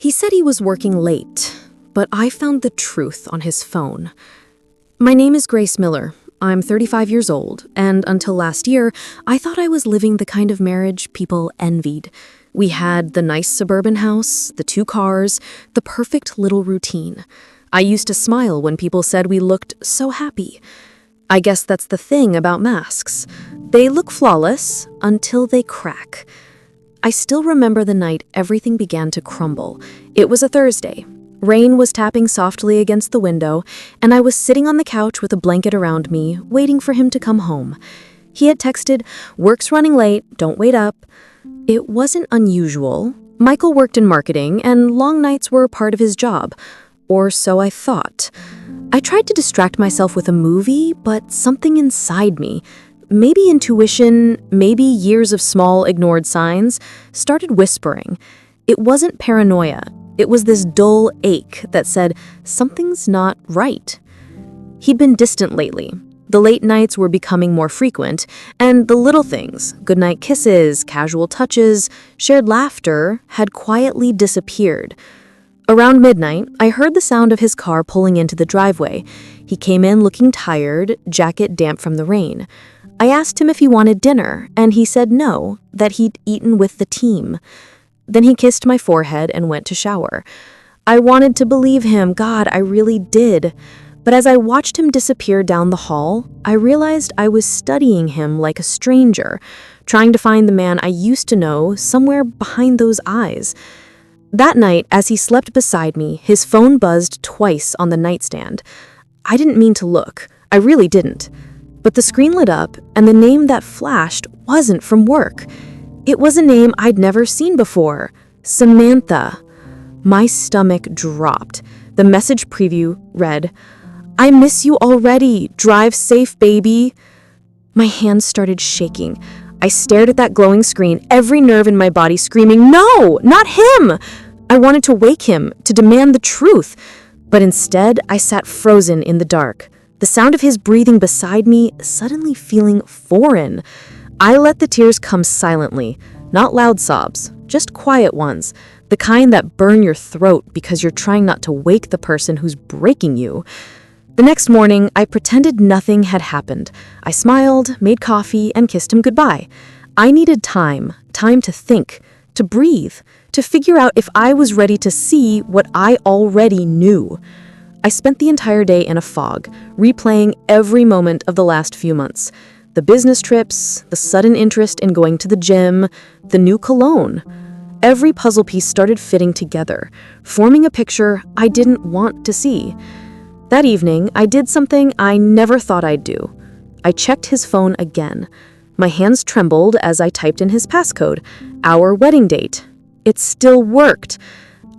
He said he was working late, but I found the truth on his phone. My name is Grace Miller. I'm 35 years old, and until last year, I thought I was living the kind of marriage people envied. We had the nice suburban house, the 2 cars, the perfect little routine. I used to smile when people said we looked so happy. I guess that's the thing about masks. They look flawless until they crack. I still remember the night everything began to crumble. It was a Thursday. Rain was tapping softly against the window, and I was sitting on the couch with a blanket around me, waiting for him to come home. He had texted, "Work's running late, don't wait up." It wasn't unusual. Michael worked in marketing, and long nights were part of his job. Or so I thought. I tried to distract myself with a movie, but something inside me, maybe intuition, maybe years of small ignored signs, started whispering. It wasn't paranoia. It was this dull ache that said, something's not right. He'd been distant lately. The late nights were becoming more frequent, and the little things, goodnight kisses, casual touches, shared laughter, had quietly disappeared. Around midnight, I heard the sound of his car pulling into the driveway. He came in looking tired, jacket damp from the rain. I asked him if he wanted dinner, and he said no, that he'd eaten with the team. Then he kissed my forehead and went to shower. I wanted to believe him, God, I really did. But as I watched him disappear down the hall, I realized I was studying him like a stranger, trying to find the man I used to know somewhere behind those eyes. That night, as he slept beside me, his phone buzzed twice on the nightstand. I didn't mean to look. I really didn't. But the screen lit up, and the name that flashed wasn't from work. It was a name I'd never seen before. Samantha. My stomach dropped. The message preview read, "I miss you already. Drive safe, baby." My hands started shaking. I stared at that glowing screen, every nerve in my body screaming, "No, not him!" I wanted to wake him, to demand the truth. But instead, I sat frozen in the dark. The sound of his breathing beside me suddenly feeling foreign. I let the tears come silently, not loud sobs, just quiet ones, the kind that burn your throat because you're trying not to wake the person who's breaking you. The next morning, I pretended nothing had happened. I smiled, made coffee, and kissed him goodbye. I needed time to think, to breathe, to figure out if I was ready to see what I already knew. I spent the entire day in a fog, replaying every moment of the last few months. The business trips, the sudden interest in going to the gym, the new cologne. Every puzzle piece started fitting together, forming a picture I didn't want to see. That evening, I did something I never thought I'd do. I checked his phone again. My hands trembled as I typed in his passcode, our wedding date. It still worked.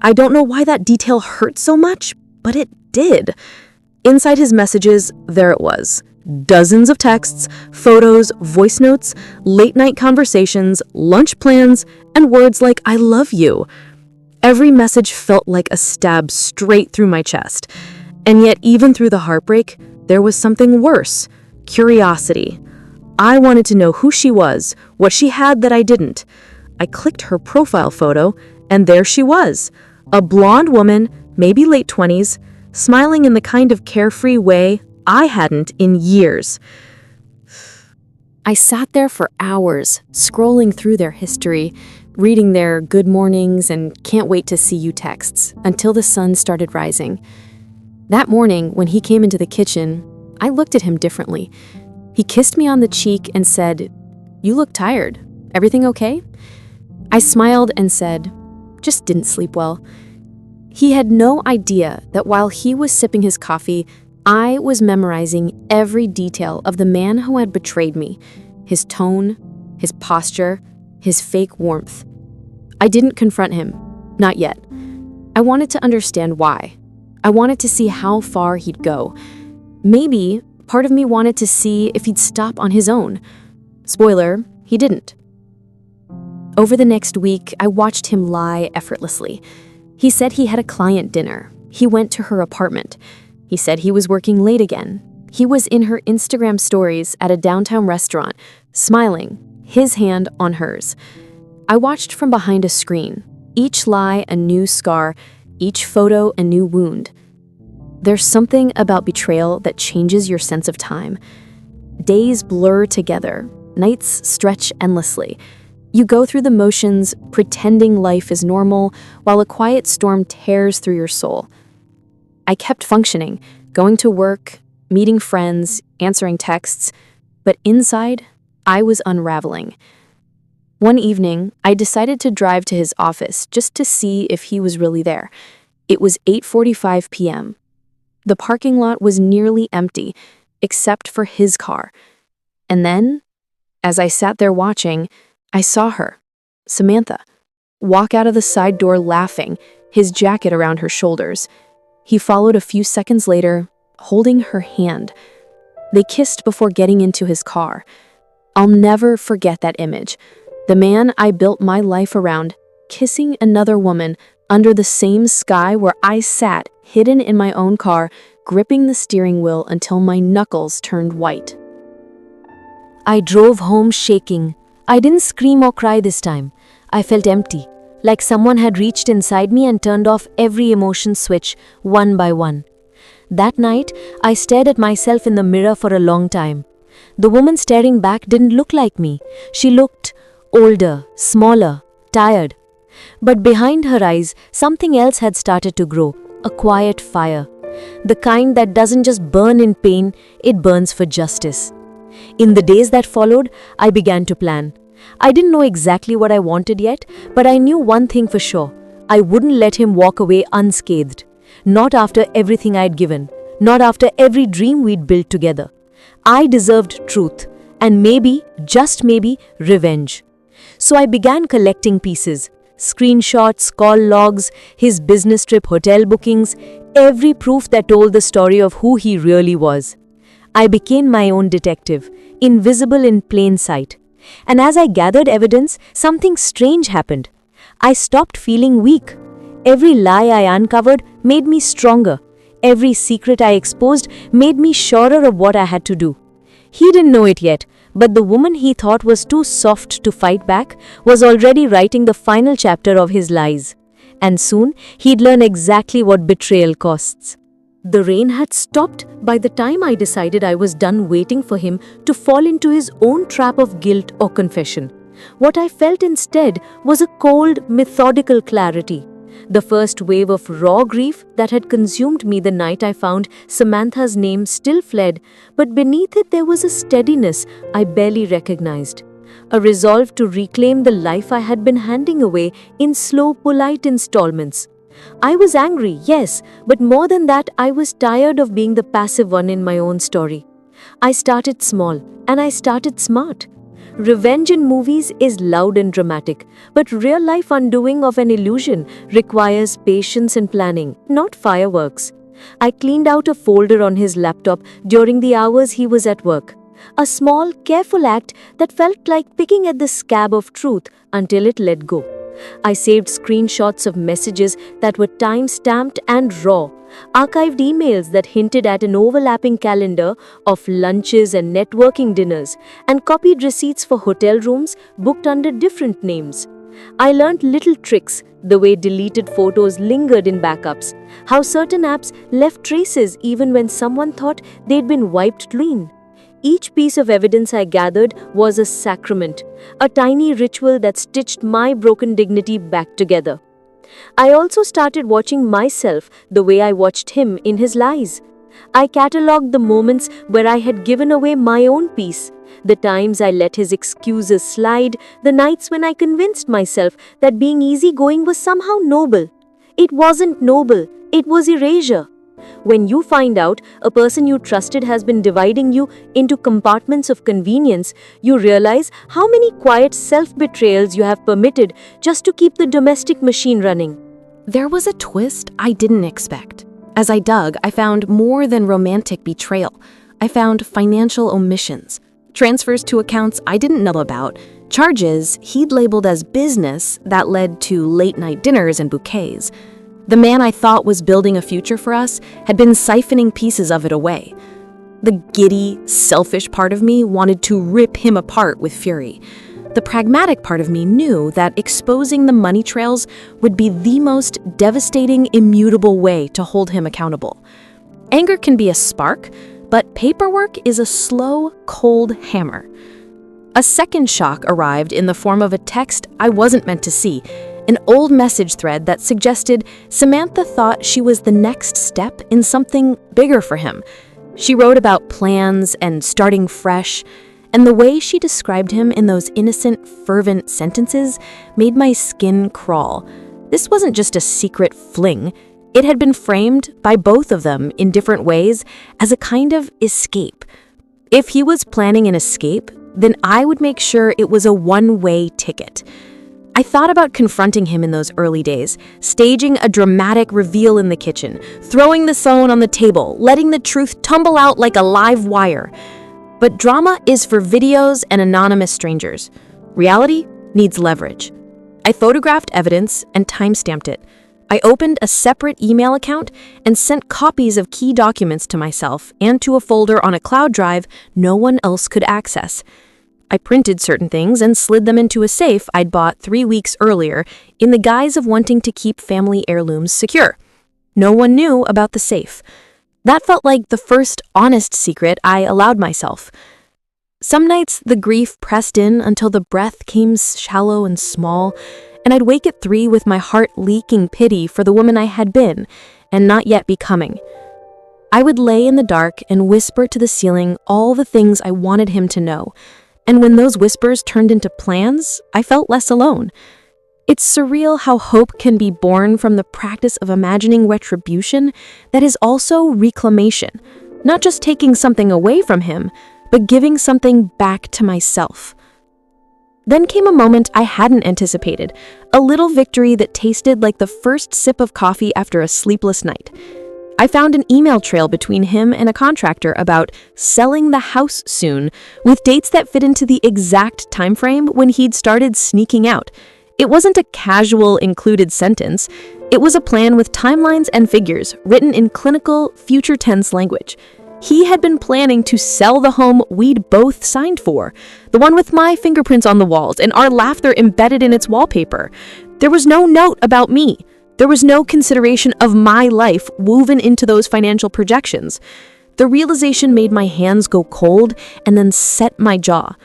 I don't know why that detail hurt so much, but it did. Inside his messages, there it was. Dozens of texts, photos, voice notes, late-night conversations, lunch plans, and words like, "I love you." Every message felt like a stab straight through my chest. And yet, even through the heartbreak, there was something worse: curiosity. I wanted to know who she was, what she had that I didn't. I clicked her profile photo, and there she was, a blonde woman, maybe late 20s, smiling in the kind of carefree way I hadn't in years. I sat there for hours, scrolling through their history, reading their good mornings and can't wait to see you texts, until the sun started rising. That morning, when he came into the kitchen, I looked at him differently. He kissed me on the cheek and said, "You look tired. Everything okay?" I smiled and said, "Just didn't sleep well." He had no idea that while he was sipping his coffee, I was memorizing every detail of the man who had betrayed me, his tone, his posture, his fake warmth. I didn't confront him, not yet. I wanted to understand why. I wanted to see how far he'd go. Maybe part of me wanted to see if he'd stop on his own. Spoiler, he didn't. Over the next week, I watched him lie effortlessly. He said he had a client dinner. He went to her apartment. He said he was working late again. He was in her Instagram stories at a downtown restaurant, smiling, his hand on hers. I watched from behind a screen, Each lie a new scar, each photo a new wound. There's something about betrayal that changes your sense of time. Days blur together, nights stretch endlessly. You go through the motions, pretending life is normal, while a quiet storm tears through your soul. I kept functioning, going to work, meeting friends, answering texts, but inside, I was unraveling. One evening, I decided to drive to his office just to see if he was really there. It was 8:45 p.m. The parking lot was nearly empty, except for his car. And then, as I sat there watching, I saw her, Samantha, walk out of the side door laughing, his jacket around her shoulders. He followed a few seconds later, holding her hand. They kissed before getting into his car. I'll never forget that image. The man I built my life around, kissing another woman under the same sky where I sat, hidden in my own car, gripping the steering wheel until my knuckles turned white. I drove home shaking. I didn't scream or cry this time. I felt empty, like someone had reached inside me and turned off every emotion switch, one by one. That night, I stared at myself in the mirror for a long time. The woman staring back didn't look like me. She looked older, smaller, tired. But behind her eyes, something else had started to grow, a quiet fire. The kind that doesn't just burn in pain, it burns for justice. In the days that followed, I began to plan. I didn't know exactly what I wanted yet, but I knew one thing for sure. I wouldn't let him walk away unscathed. Not after everything I'd given. Not after every dream we'd built together. I deserved truth, and maybe, just maybe, revenge. So I began collecting pieces. Screenshots, call logs, his business trip hotel bookings, every proof that told the story of who he really was. I became my own detective, invisible in plain sight. And as I gathered evidence, something strange happened. I stopped feeling weak. Every lie I uncovered made me stronger. Every secret I exposed made me surer of what I had to do. He didn't know it yet, but the woman he thought was too soft to fight back was already writing the final chapter of his lies. And soon, he'd learn exactly what betrayal costs. The rain had stopped by the time I decided I was done waiting for him to fall into his own trap of guilt or confession. What I felt instead was a cold, methodical clarity. The first wave of raw grief that had consumed me the night I found Samantha's name still fled, but beneath it there was a steadiness I barely recognized. A resolve to reclaim the life I had been handing away in slow, polite installments. I was angry, yes, but more than that, I was tired of being the passive one in my own story. I started small, and I started smart. Revenge in movies is loud and dramatic, but real-life undoing of an illusion requires patience and planning, not fireworks. I cleaned out a folder on his laptop during the hours he was at work. A small, careful act that felt like picking at the scab of truth until it let go. I saved screenshots of messages that were time-stamped and raw, archived emails that hinted at an overlapping calendar of lunches and networking dinners, and copied receipts for hotel rooms booked under different names. I learned little tricks, the way deleted photos lingered in backups, how certain apps left traces even when someone thought they'd been wiped clean. Each piece of evidence I gathered was a sacrament, a tiny ritual that stitched my broken dignity back together. I also started watching myself the way I watched him in his lies. I catalogued the moments where I had given away my own peace, the times I let his excuses slide, the nights when I convinced myself that being easygoing was somehow noble. It wasn't noble, it was erasure. When you find out a person you trusted has been dividing you into compartments of convenience, you realize how many quiet self-betrayals you have permitted just to keep the domestic machine running. There was a twist I didn't expect. As I dug, I found more than romantic betrayal. I found financial omissions, transfers to accounts I didn't know about, charges he'd labeled as business that led to late-night dinners and bouquets. The man I thought was building a future for us had been siphoning pieces of it away. The giddy, selfish part of me wanted to rip him apart with fury. The pragmatic part of me knew that exposing the money trails would be the most devastating, immutable way to hold him accountable. Anger can be a spark, but paperwork is a slow, cold hammer. A second shock arrived in the form of a text I wasn't meant to see, an old message thread that suggested Samantha thought she was the next step in something bigger for him. She wrote about plans and starting fresh, and the way she described him in those innocent, fervent sentences made my skin crawl. This wasn't just a secret fling. It had been framed by both of them in different ways as a kind of escape. If he was planning an escape, then I would make sure it was a one-way ticket. I thought about confronting him in those early days, staging a dramatic reveal in the kitchen, throwing the phone on the table, letting the truth tumble out like a live wire. But drama is for videos and anonymous strangers. Reality needs leverage. I photographed evidence and timestamped it. I opened a separate email account and sent copies of key documents to myself and to a folder on a cloud drive no one else could access. I printed certain things and slid them into a safe I'd bought 3 weeks earlier in the guise of wanting to keep family heirlooms secure. No one knew about the safe. That felt like the first honest secret I allowed myself. Some nights, the grief pressed in until the breath came shallow and small, and I'd wake at 3 with my heart leaking pity for the woman I had been and not yet becoming. I would lay in the dark and whisper to the ceiling all the things I wanted him to know, and when those whispers turned into plans, I felt less alone. It's surreal how hope can be born from the practice of imagining retribution that is also reclamation, not just taking something away from him, but giving something back to myself. Then came a moment I hadn't anticipated, a little victory that tasted like the first sip of coffee after a sleepless night. I found an email trail between him and a contractor about selling the house soon, with dates that fit into the exact time frame when he'd started sneaking out. It wasn't a casual included sentence. It was a plan with timelines and figures written in clinical, future tense language. He had been planning to sell the home we'd both signed for, the one with my fingerprints on the walls and our laughter embedded in its wallpaper. There was no note about me. There was no consideration of my life woven into those financial projections. The realization made my hands go cold and then set my jaw.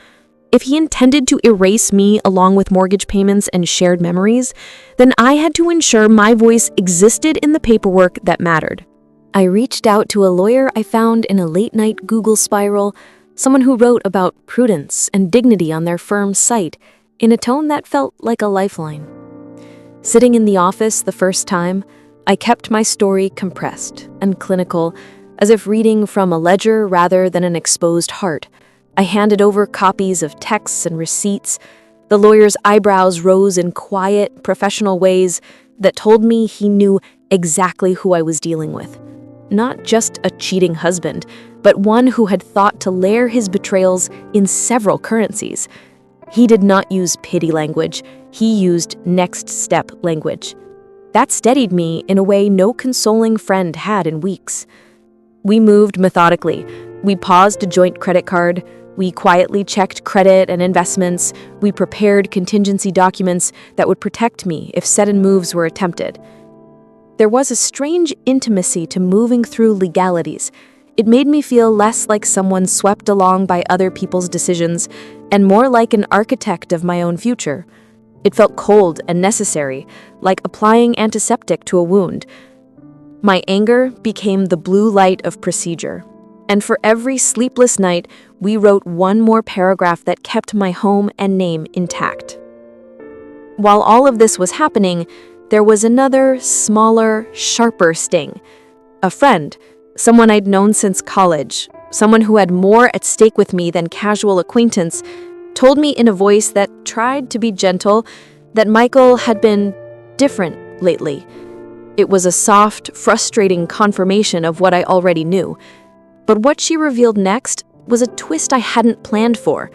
If he intended to erase me along with mortgage payments and shared memories, then I had to ensure my voice existed in the paperwork that mattered. I reached out to a lawyer I found in a late-night Google spiral, someone who wrote about prudence and dignity on their firm's site in a tone that felt like a lifeline. Sitting in the office the first time, I kept my story compressed and clinical, as if reading from a ledger rather than an exposed heart. I handed over copies of texts and receipts. The lawyer's eyebrows rose in quiet, professional ways that told me he knew exactly who I was dealing with. Not just a cheating husband, but one who had thought to layer his betrayals in several currencies. He did not use pity language. He used next step language. That steadied me in a way no consoling friend had in weeks. We moved methodically. We paused a joint credit card. We quietly checked credit and investments. We prepared contingency documents that would protect me if sudden moves were attempted. There was a strange intimacy to moving through legalities. It made me feel less like someone swept along by other people's decisions and more like an architect of my own future. It felt cold and necessary, like applying antiseptic to a wound. My anger became the blue light of procedure. And for every sleepless night, we wrote one more paragraph that kept my home and name intact. While all of this was happening, there was another, smaller, sharper sting. A friend, someone I'd known since college, someone who had more at stake with me than casual acquaintance, told me in a voice that tried to be gentle that Michael had been different lately. It was a soft, frustrating confirmation of what I already knew. But what she revealed next was a twist I hadn't planned for.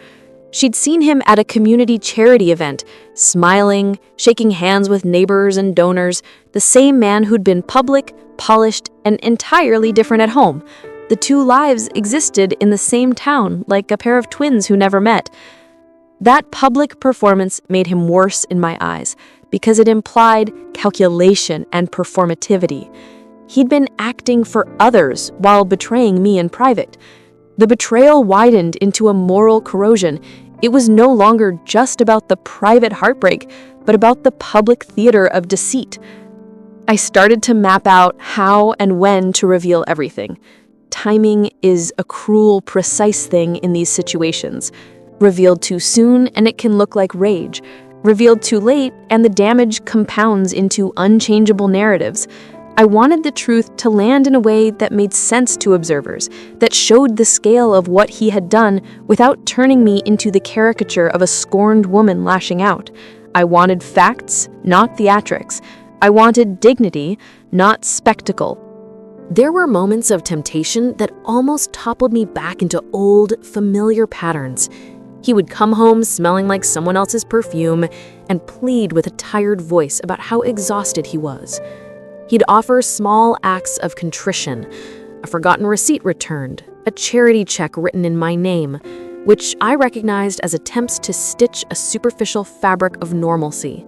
She'd seen him at a community charity event, smiling, shaking hands with neighbors and donors, the same man who'd been public, polished, and entirely different at home. The two lives existed in the same town, like a pair of twins who never met. That public performance made him worse in my eyes because it implied calculation and performativity. He'd been acting for others while betraying me in private. The betrayal widened into a moral corrosion. It was no longer just about the private heartbreak, but about the public theater of deceit. I started to map out how and when to reveal everything. Timing is a cruel, precise thing in these situations. Revealed too soon, and it can look like rage. Revealed too late, and the damage compounds into unchangeable narratives. I wanted the truth to land in a way that made sense to observers, that showed the scale of what he had done without turning me into the caricature of a scorned woman lashing out. I wanted facts, not theatrics. I wanted dignity, not spectacle. There were moments of temptation that almost toppled me back into old, familiar patterns. He would come home smelling like someone else's perfume and plead with a tired voice about how exhausted he was. He'd offer small acts of contrition, a forgotten receipt returned, a charity check written in my name, which I recognized as attempts to stitch a superficial fabric of normalcy.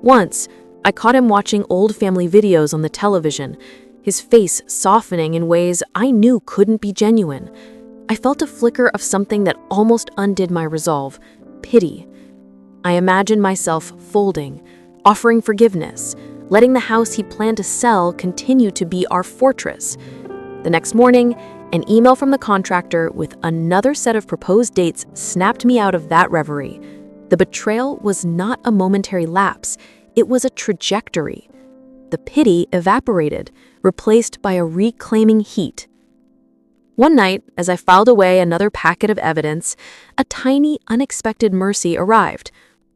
Once, I caught him watching old family videos on the television, his face softening in ways I knew couldn't be genuine. I felt a flicker of something that almost undid my resolve: pity. I imagined myself folding, offering forgiveness, letting the house he planned to sell continue to be our fortress. The next morning, an email from the contractor with another set of proposed dates snapped me out of that reverie. The betrayal was not a momentary lapse, it was a trajectory. The pity evaporated, replaced by a reclaiming heat. One night, as I filed away another packet of evidence, a tiny, unexpected mercy arrived.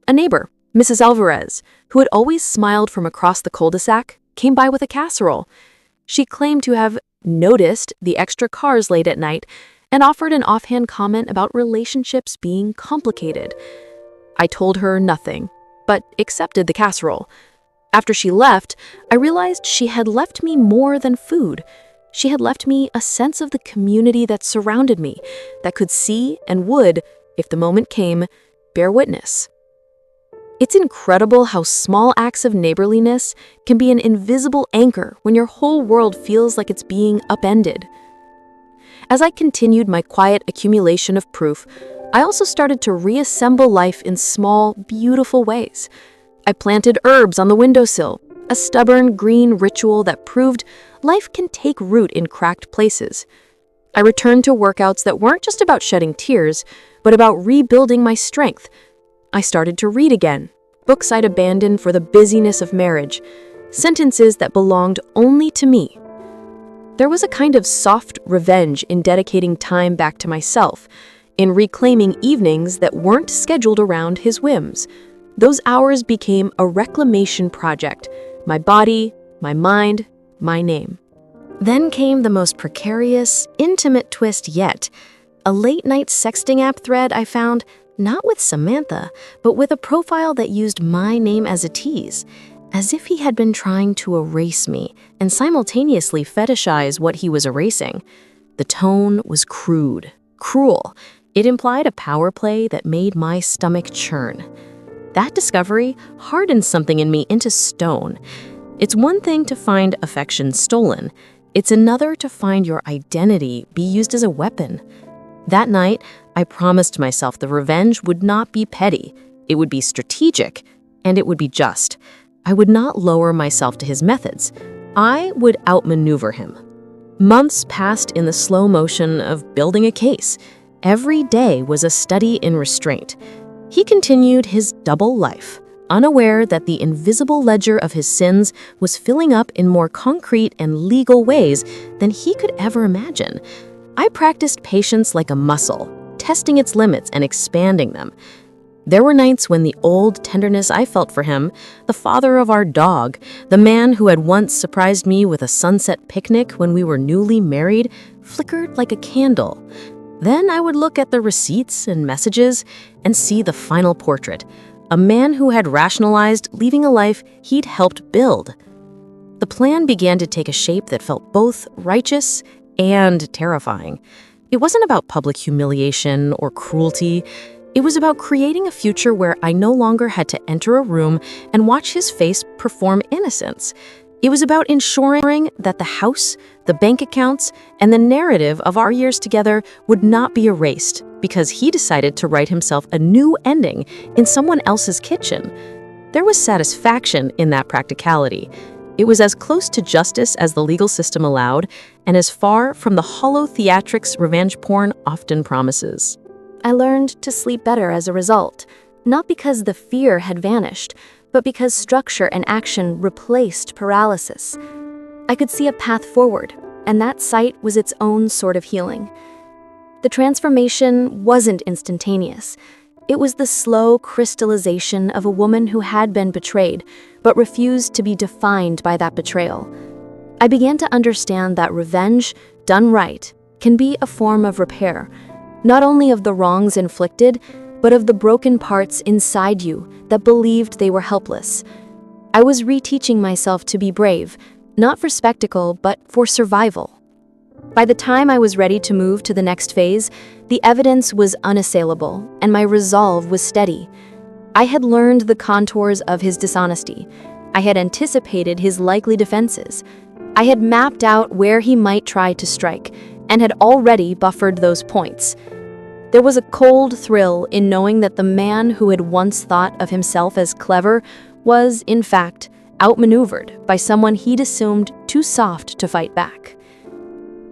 A neighbor, Mrs. Alvarez, who had always smiled from across the cul-de-sac, came by with a casserole. She claimed to have noticed the extra cars late at night and offered an offhand comment about relationships being complicated. I told her nothing, but accepted the casserole. After she left, I realized she had left me more than food. She had left me a sense of the community that surrounded me, that could see and would, if the moment came, bear witness. It's incredible how small acts of neighborliness can be an invisible anchor when your whole world feels like it's being upended. As I continued my quiet accumulation of proof, I also started to reassemble life in small, beautiful ways. I planted herbs on the windowsill, a stubborn green ritual that proved life can take root in cracked places. I returned to workouts that weren't just about shedding tears, but about rebuilding my strength. I started to read again, books I'd abandoned for the busyness of marriage, sentences that belonged only to me. There was a kind of soft revenge in dedicating time back to myself, in reclaiming evenings that weren't scheduled around his whims. Those hours became a reclamation project, my body, my mind, my name. Then came the most precarious, intimate twist yet, a late-night sexting app thread I found, not with Samantha, but with a profile that used my name as a tease, as if he had been trying to erase me and simultaneously fetishize what he was erasing. The tone was crude, cruel. It implied a power play that made my stomach churn. That discovery hardened something in me into stone. It's one thing to find affection stolen. It's another to find your identity be used as a weapon. That night, I promised myself the revenge would not be petty. It would be strategic, and it would be just. I would not lower myself to his methods. I would outmaneuver him. Months passed in the slow motion of building a case. Every day was a study in restraint. He continued his double life, unaware that the invisible ledger of his sins was filling up in more concrete and legal ways than he could ever imagine. I practiced patience like a muscle, testing its limits and expanding them. There were nights when the old tenderness I felt for him, the father of our dog, the man who had once surprised me with a sunset picnic when we were newly married, flickered like a candle. Then I would look at the receipts and messages and see the final portrait, a man who had rationalized leaving a life he'd helped build. The plan began to take a shape that felt both righteous and terrifying. It wasn't about public humiliation or cruelty. It was about creating a future where I no longer had to enter a room and watch his face perform innocence. It was about ensuring that the house, the bank accounts, and the narrative of our years together would not be erased because he decided to write himself a new ending in someone else's kitchen. There was satisfaction in that practicality. It was as close to justice as the legal system allowed, and as far from the hollow theatrics revenge porn often promises. I learned to sleep better as a result, not because the fear had vanished, but because structure and action replaced paralysis. I could see a path forward, and that sight was its own sort of healing. The transformation wasn't instantaneous. It was the slow crystallization of a woman who had been betrayed, but refused to be defined by that betrayal. I began to understand that revenge, done right, can be a form of repair, not only of the wrongs inflicted, but of the broken parts inside you that believed they were helpless. I was reteaching myself to be brave, not for spectacle, but for survival. By the time I was ready to move to the next phase, the evidence was unassailable, and my resolve was steady. I had learned the contours of his dishonesty. I had anticipated his likely defenses. I had mapped out where he might try to strike, and had already buffered those points. There was a cold thrill in knowing that the man who had once thought of himself as clever was, in fact, outmaneuvered by someone he'd assumed too soft to fight back.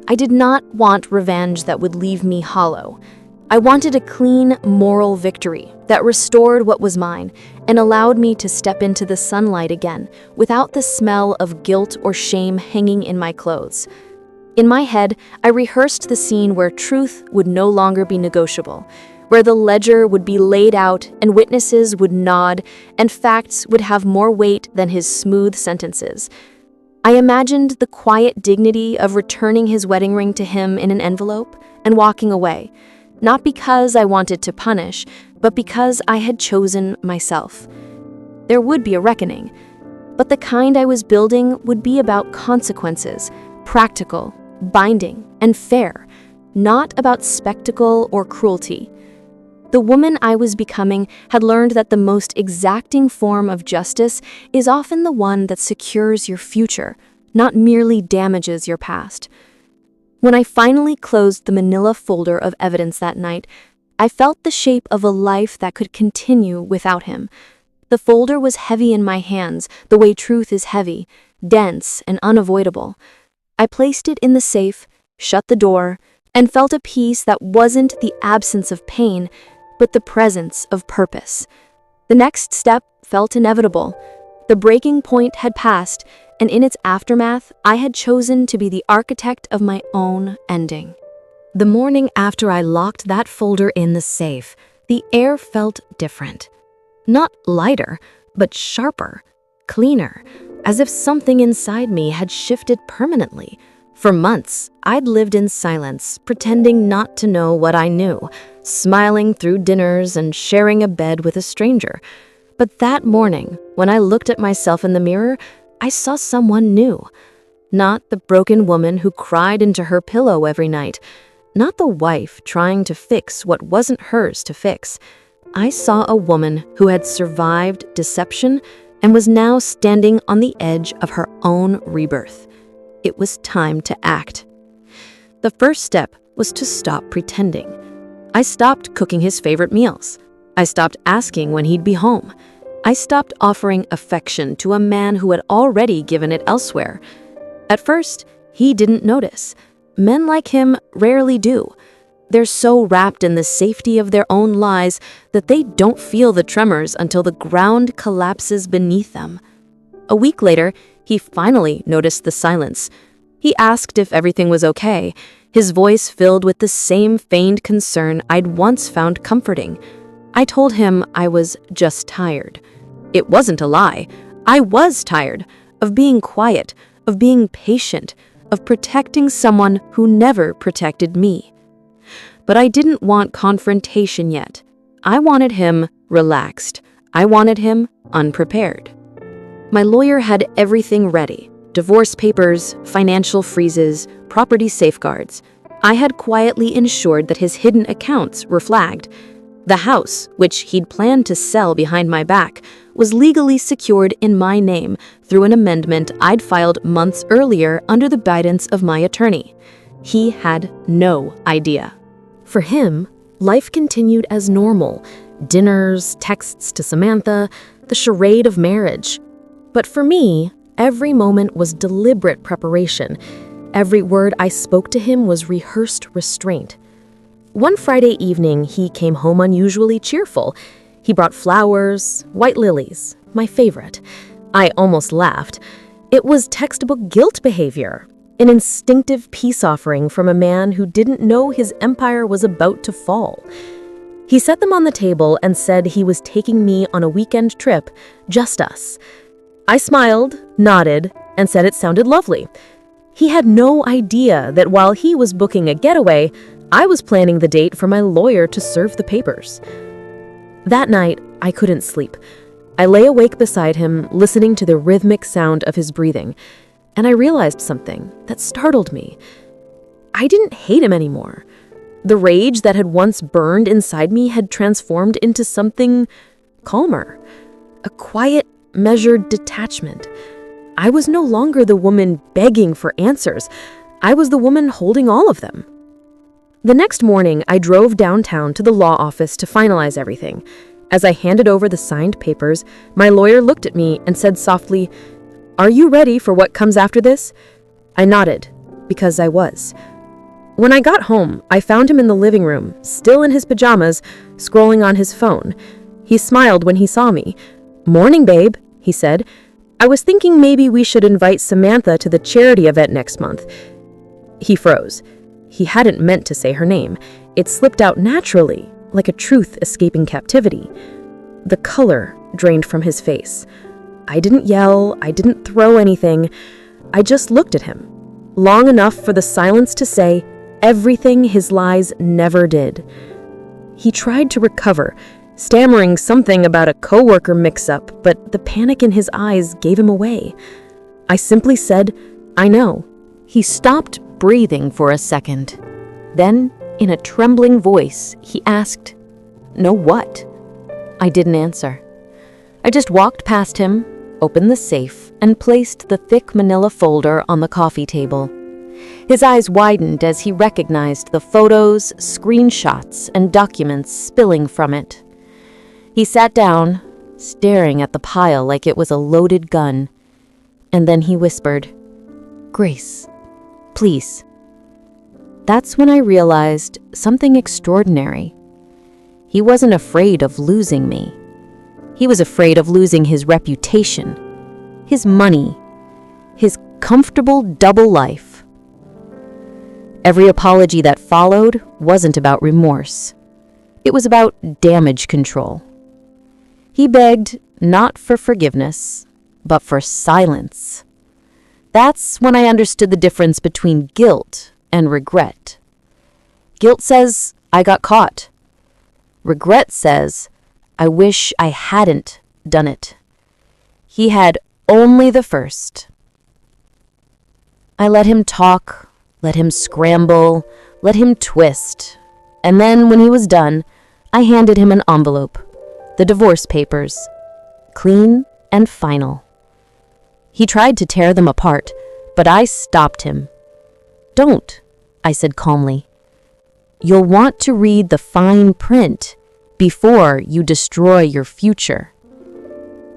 I did not want revenge that would leave me hollow. I wanted a clean, moral victory that restored what was mine and allowed me to step into the sunlight again without the smell of guilt or shame hanging in my clothes. In my head, I rehearsed the scene where truth would no longer be negotiable, where the ledger would be laid out and witnesses would nod and facts would have more weight than his smooth sentences. I imagined the quiet dignity of returning his wedding ring to him in an envelope and walking away, not because I wanted to punish, but because I had chosen myself. There would be a reckoning, but the kind I was building would be about consequences, practical, binding, and fair, not about spectacle or cruelty. The woman I was becoming had learned that the most exacting form of justice is often the one that secures your future, not merely damages your past. When I finally closed the manila folder of evidence that night, I felt the shape of a life that could continue without him. The folder was heavy in my hands, the way truth is heavy, dense, and unavoidable. I placed it in the safe, shut the door, and felt a peace that wasn't the absence of pain, but the presence of purpose. The next step felt inevitable. The breaking point had passed, and in its aftermath, I had chosen to be the architect of my own ending. The morning after I locked that folder in the safe, the air felt different. Not lighter, but sharper, cleaner, as if something inside me had shifted permanently. For months, I'd lived in silence, pretending not to know what I knew, smiling through dinners and sharing a bed with a stranger. But that morning, when I looked at myself in the mirror, I saw someone new. Not the broken woman who cried into her pillow every night. Not the wife trying to fix what wasn't hers to fix. I saw a woman who had survived deception and was now standing on the edge of her own rebirth. It was time to act. The first step was to stop pretending. I stopped cooking his favorite meals. I stopped asking when he'd be home. I stopped offering affection to a man who had already given it elsewhere. At first, he didn't notice. Men like him rarely do. They're so wrapped in the safety of their own lies that they don't feel the tremors until the ground collapses beneath them. A week later, he finally noticed the silence. He asked if everything was okay, his voice filled with the same feigned concern I'd once found comforting. I told him I was just tired. It wasn't a lie. I was tired of being quiet, of being patient, of protecting someone who never protected me. But I didn't want confrontation yet. I wanted him relaxed. I wanted him unprepared. My lawyer had everything ready: divorce papers, financial freezes, property safeguards. I had quietly ensured that his hidden accounts were flagged. The house, which he'd planned to sell behind my back, was legally secured in my name through an amendment I'd filed months earlier under the guidance of my attorney. He had no idea. For him, life continued as normal. Dinners, texts to Samantha, the charade of marriage. But for me, every moment was deliberate preparation. Every word I spoke to him was rehearsed restraint. One Friday evening, he came home unusually cheerful. He brought flowers, white lilies, my favorite. I almost laughed. It was textbook guilt behavior, an instinctive peace offering from a man who didn't know his empire was about to fall. He set them on the table and said he was taking me on a weekend trip, just us. I smiled, nodded, and said it sounded lovely. He had no idea that while he was booking a getaway, I was planning the date for my lawyer to serve the papers. That night, I couldn't sleep. I lay awake beside him, listening to the rhythmic sound of his breathing, and I realized something that startled me. I didn't hate him anymore. The rage that had once burned inside me had transformed into something calmer, a quiet, measured detachment. I was no longer the woman begging for answers. I was the woman holding all of them. The next morning, I drove downtown to the law office to finalize everything. As I handed over the signed papers, my lawyer looked at me and said softly, "Are you ready for what comes after this?" I nodded, because I was. When I got home, I found him in the living room, still in his pajamas, scrolling on his phone. He smiled when he saw me. "Morning, babe," he said. "I was thinking maybe we should invite Samantha to the charity event next month." He froze. He hadn't meant to say her name. It slipped out naturally, like a truth escaping captivity. The color drained from his face. I didn't yell, I didn't throw anything. I just looked at him, long enough for the silence to say everything his lies never did. He tried to recover, stammering something about a coworker mix-up, but the panic in his eyes gave him away. I simply said, "I know." He stopped breathing for a second. Then, in a trembling voice, he asked, "Know what?" I didn't answer. I just walked past him, opened the safe, and placed the thick manila folder on the coffee table. His eyes widened as he recognized the photos, screenshots, and documents spilling from it. He sat down, staring at the pile like it was a loaded gun. And then he whispered, "Grace, please." That's when I realized something extraordinary. He wasn't afraid of losing me. He was afraid of losing his reputation, his money, his comfortable double life. Every apology that followed wasn't about remorse. It was about damage control. He begged not for forgiveness, but for silence. That's when I understood the difference between guilt and regret. Guilt says, I got caught. Regret says, I wish I hadn't done it. He had only the first. I let him talk, let him scramble, let him twist. And then when he was done, I handed him an envelope, the divorce papers, clean and final. He tried to tear them apart, but I stopped him. "Don't," I said calmly. "You'll want to read the fine print before you destroy your future."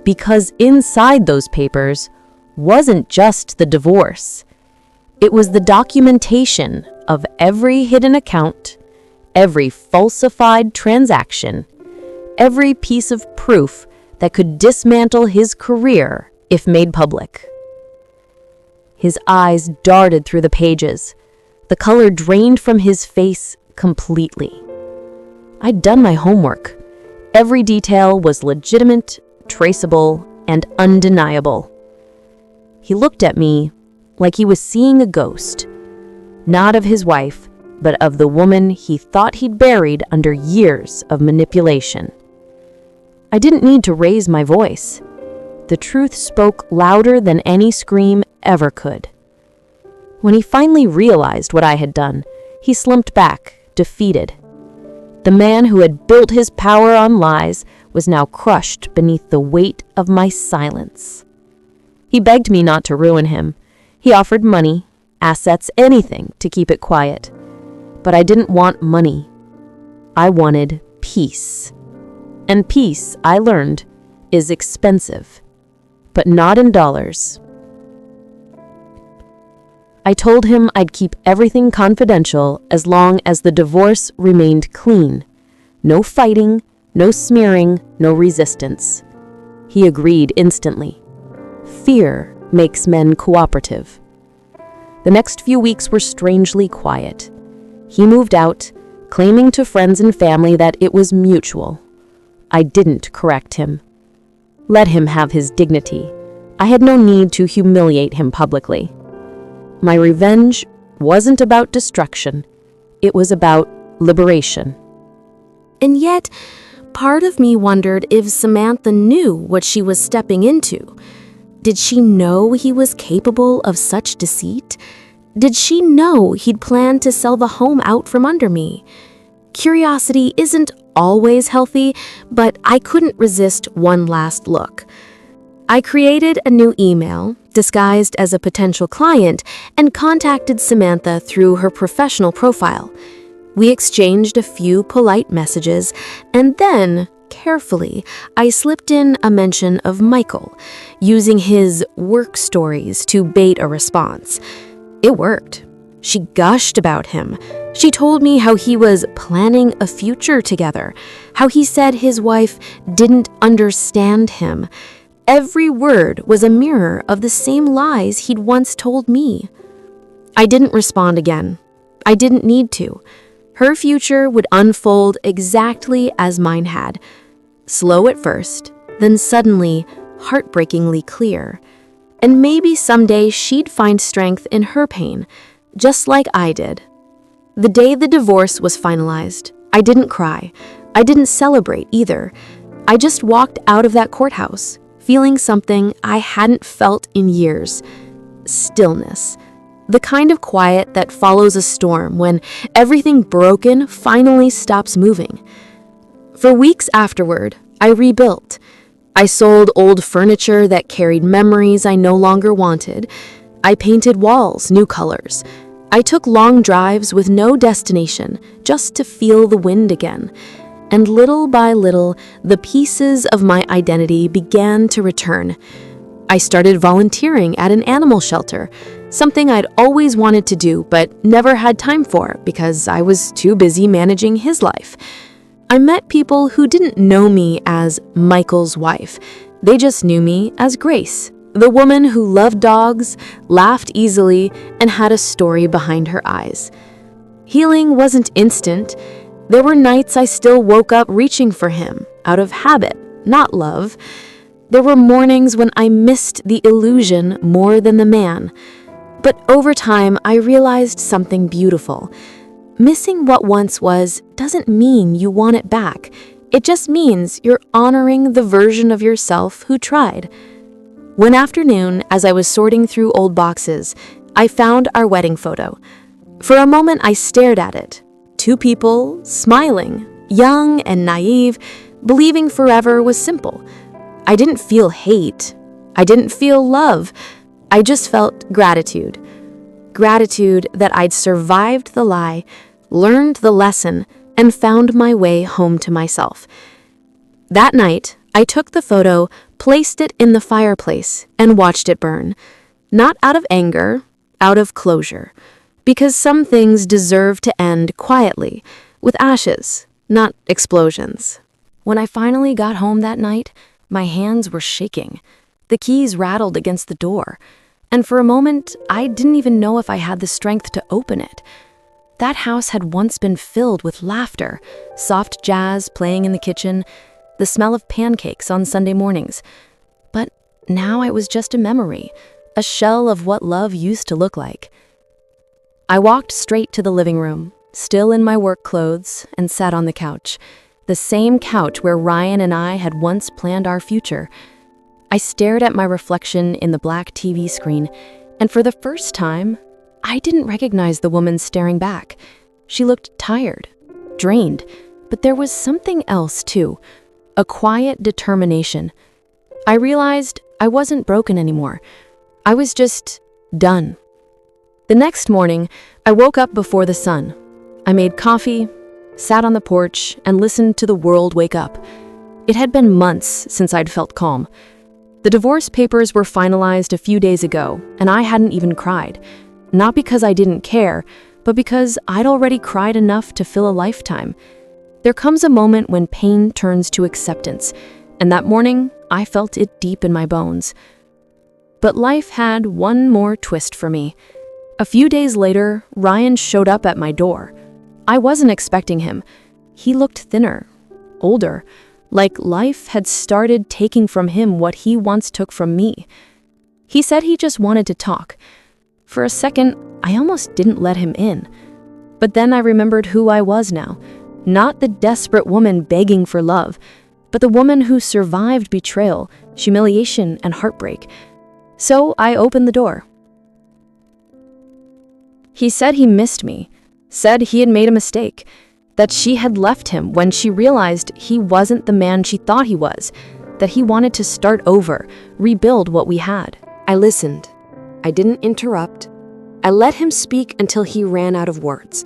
Because inside those papers wasn't just the divorce. It was the documentation of every hidden account, every falsified transaction, every piece of proof that could dismantle his career if made public. His eyes darted through the pages. The color drained from his face completely. I'd done my homework. Every detail was legitimate, traceable, and undeniable. He looked at me like he was seeing a ghost, not of his wife, but of the woman he thought he'd buried under years of manipulation. I didn't need to raise my voice. The truth spoke louder than any scream ever could. When he finally realized what I had done, he slumped back, defeated. The man who had built his power on lies was now crushed beneath the weight of my silence. He begged me not to ruin him. He offered money, assets, anything to keep it quiet. But I didn't want money. I wanted peace. And peace, I learned, is expensive, but not in dollars. I told him I'd keep everything confidential as long as the divorce remained clean. No fighting, no smearing, no resistance. He agreed instantly. Fear makes men cooperative. The next few weeks were strangely quiet. He moved out, claiming to friends and family that it was mutual. I didn't correct him. Let him have his dignity. I had no need to humiliate him publicly. My revenge wasn't about destruction. It was about liberation. And yet, part of me wondered if Samantha knew what she was stepping into. Did she know he was capable of such deceit? Did she know he'd planned to sell the home out from under me? Curiosity isn't always healthy, but I couldn't resist one last look. I created a new email, disguised as a potential client, and contacted Samantha through her professional profile. We exchanged a few polite messages, and then, carefully, I slipped in a mention of Michael, using his work stories to bait a response. It worked. She gushed about him. She told me how he was planning a future together, how he said his wife didn't understand him. Every word was a mirror of the same lies he'd once told me. I didn't respond again. I didn't need to. Her future would unfold exactly as mine had. Slow at first, then suddenly, heartbreakingly clear. And maybe someday she'd find strength in her pain, just like I did. The day the divorce was finalized, I didn't cry. I didn't celebrate either. I just walked out of that courthouse, feeling something I hadn't felt in years. Stillness. The kind of quiet that follows a storm when everything broken finally stops moving. For weeks afterward, I rebuilt. I sold old furniture that carried memories I no longer wanted. I painted walls new colors. I took long drives with no destination, just to feel the wind again. And little by little, the pieces of my identity began to return. I started volunteering at an animal shelter, something I'd always wanted to do but never had time for because I was too busy managing his life. I met people who didn't know me as Michael's wife. They just knew me as Grace, the woman who loved dogs, laughed easily, and had a story behind her eyes. Healing wasn't instant. There were nights I still woke up reaching for him, out of habit, not love. There were mornings when I missed the illusion more than the man. But over time, I realized something beautiful. Missing what once was doesn't mean you want it back. It just means you're honoring the version of yourself who tried. One afternoon, as I was sorting through old boxes, I found our wedding photo. For a moment, I stared at it. Two people, smiling, young and naive, believing forever was simple. I didn't feel hate. I didn't feel love. I just felt gratitude. Gratitude that I'd survived the lie, learned the lesson, and found my way home to myself. That night, I took the photo, placed it in the fireplace, and watched it burn. Not out of anger, out of closure. Because some things deserve to end quietly, with ashes, not explosions. When I finally got home that night, my hands were shaking. The keys rattled against the door. And for a moment, I didn't even know if I had the strength to open it. That house had once been filled with laughter, soft jazz playing in the kitchen, the smell of pancakes on Sunday mornings. But now it was just a memory, a shell of what love used to look like. I walked straight to the living room, still in my work clothes, and sat on the couch. The same couch where Ryan and I had once planned our future. I stared at my reflection in the black TV screen, and for the first time, I didn't recognize the woman staring back. She looked tired, drained, But there was something else too, a quiet determination. I realized I wasn't broken anymore. I was just done. The next morning, I woke up before the sun. I made coffee, sat on the porch, and listened to the world wake up. It had been months since I'd felt calm. The divorce papers were finalized a few days ago, and I hadn't even cried. Not because I didn't care, but because I'd already cried enough to fill a lifetime. There comes a moment when pain turns to acceptance, and that morning, I felt it deep in my bones. But life had one more twist for me. A few days later, Ryan showed up at my door. I wasn't expecting him. He looked thinner, older, like life had started taking from him what he once took from me. He said he just wanted to talk. For a second, I almost didn't let him in. But then I remembered who I was now. Not the desperate woman begging for love, but the woman who survived betrayal, humiliation, and heartbreak. So I opened the door. He said he missed me, said he had made a mistake, that she had left him when she realized he wasn't the man she thought he was, that he wanted to start over, rebuild what we had. I listened. I didn't interrupt. I let him speak until he ran out of words.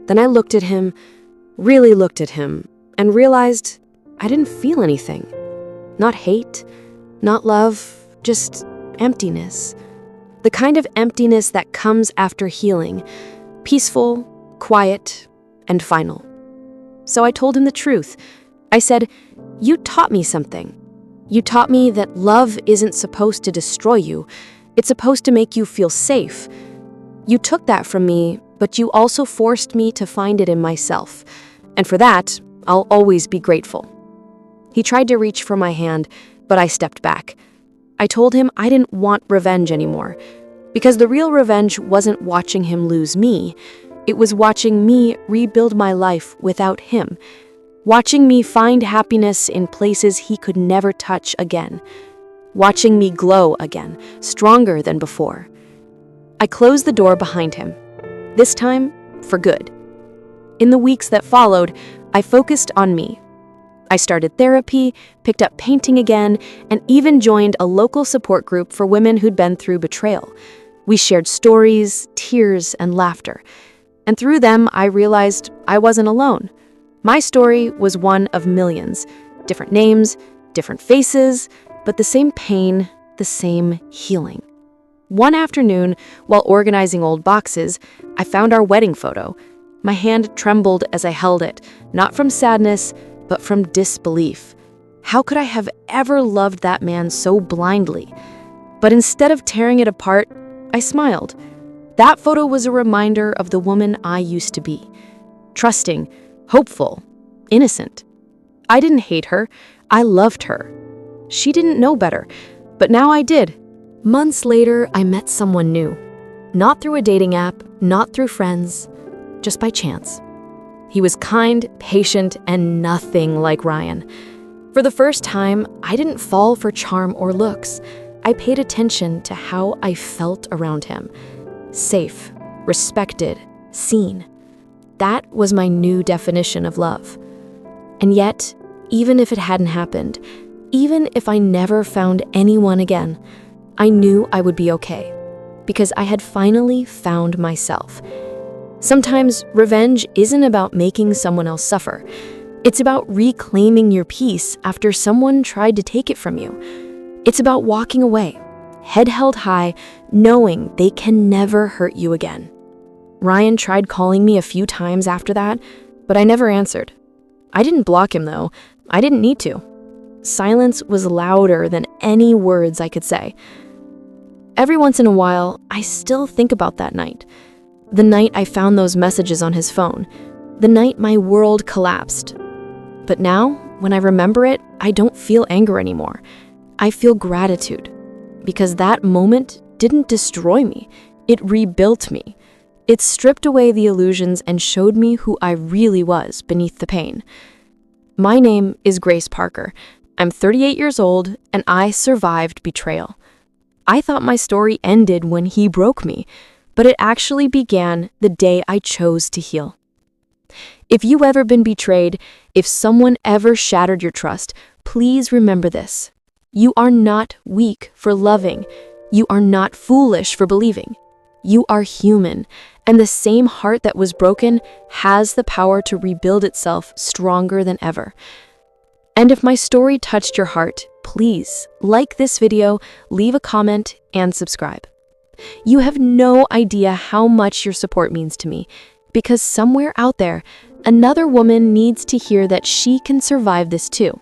Then I looked at him, really looked at him, and realized I didn't feel anything. Not hate, not love, just emptiness. The kind of emptiness that comes after healing, peaceful, quiet, and final. So I told him the truth. I said, "You taught me something. You taught me that love isn't supposed to destroy you. It's supposed to make you feel safe. You took that from me, but you also forced me to find it in myself. And for that, I'll always be grateful." He tried to reach for my hand, but I stepped back. I told him I didn't want revenge anymore, because the real revenge wasn't watching him lose me. It was watching me rebuild my life without him, watching me find happiness in places he could never touch again, watching me glow again, stronger than before. I closed the door behind him, this time for good. In the weeks that followed, I focused on me. I started therapy, picked up painting again, and even joined a local support group for women who'd been through betrayal. We shared stories, tears, and laughter. And through them, I realized I wasn't alone. My story was one of millions. Different names, different faces, but the same pain, the same healing. One afternoon, while organizing old boxes, I found our wedding photo. My hand trembled as I held it, not from sadness, but from disbelief. How could I have ever loved that man so blindly? But instead of tearing it apart, I smiled. That photo was a reminder of the woman I used to be. Trusting, hopeful, innocent. I didn't hate her. I loved her. She didn't know better, but now I did. Months later, I met someone new. Not through a dating app, not through friends, just by chance. He was kind, patient, and nothing like Ryan. For the first time, I didn't fall for charm or looks. I paid attention to how I felt around him. Safe, respected, seen. That was my new definition of love. And yet, even if it hadn't happened, even if I never found anyone again, I knew I would be okay, because I had finally found myself. Sometimes revenge isn't about making someone else suffer. It's about reclaiming your peace after someone tried to take it from you. It's about walking away, head held high, knowing they can never hurt you again. Ryan tried calling me a few times after that, but I never answered. I didn't block him though. I didn't need to. Silence was louder than any words I could say. Every once in a while, I still think about that night. The night I found those messages on his phone. The night my world collapsed. But now, when I remember it, I don't feel anger anymore. I feel gratitude. Because that moment didn't destroy me. It rebuilt me. It stripped away the illusions and showed me who I really was beneath the pain. My name is Grace Parker. I'm 38 years old, and I survived betrayal. I thought my story ended when he broke me, but it actually began the day I chose to heal. If you've ever been betrayed, If someone ever shattered your trust, please remember this. You are not weak for loving. You are not foolish for believing. You are human, and the same heart that was broken has the power to rebuild itself stronger than ever. And if my story touched your heart, please like this video, leave a comment, and subscribe. You have no idea how much your support means to me, because somewhere out there, another woman needs to hear that she can survive this too.